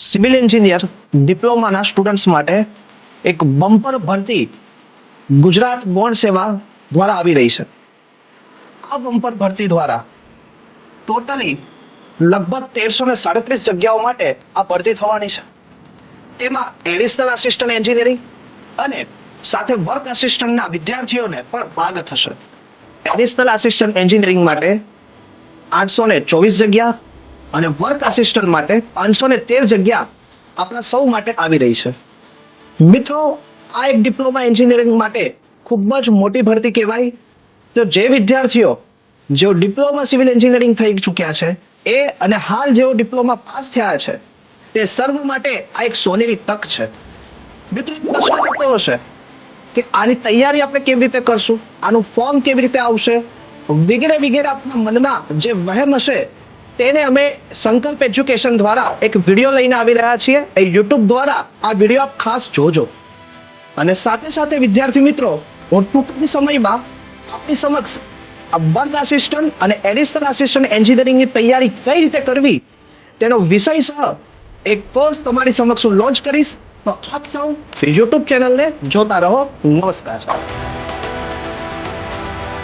Civil engineer ડિપ્લોમાના students માટે એક bumper ભરતી ગુજરાત ગૌણ સેવા દ્વારા આવી રહી છે. આ બમ્પર ભરતી દ્વારા ટોટલી લગભગ 1337 જગ્યાઓ માટે આ ભરતી થવાની છે. તેમાં એડિશનલ આસિસ્ટન્ટ એન્જિનિયરિંગ અને સાથે વર્ક આસિસ્ટન્ટના વિદ્યાર્થીઓને પણ ભાગ થશે. એડિશનલ આસિસ્ટન્ટ એન્જિનિયરિંગ માટે 824 જગ્યા અને વર્ક આસિસ્ટન્ટ માટે 513 જગ્યા આપણા સૌ માટે આવી રહી છે. મિત્રો, આ એક ડિપ્લોમા એન્જિનિયરિંગ માટે ખૂબ જ મોટી ભરતી કહેવાય. તો જે વિદ્યાર્થીઓ જેઓ ડિપ્લોમા સિવિલ એન્જિનિયરિંગ થઈ ચૂક્યા છે એ અને હાલ જેઓ ડિપ્લોમા પાસ થયા છે તે સર્વ માટે આ એક સોનેરી તક છે. મિત્રો, પ્રશ્ન થતો હશે કે આની તૈયારી આપણે કેવી રીતે કરશું, આનું ફોર્મ કેવી રીતે આવશે, વગેરે વગેરે આપણા મનમાં જે વહેમ હશે તેને અમે સંકલ્પ એજ્યુકેશન દ્વારા એક વિડીયો લઈને આવી રહ્યા છીએ. એ યુટ્યુબ દ્વારા આ વિડીયો આપ ખાસ જોજો. અને સાથે સાથે વિદ્યાર્થી મિત્રો, હું ટૂંક સમયમાં આપની સમક્ષ આ વર્ક આસિસ્ટન્ટ અને એડિશનલ આસિસ્ટન્ટ એન્જિનિયરિંગની તૈયારી કઈ રીતે કરવી તેનો વિષય સહ એક કોર્સ તમારી સમક્ષ લોન્ચ કરીશ. તો આપ સૌ યુટ્યુબ ચેનલને જોતા રહો. નમસ્કાર.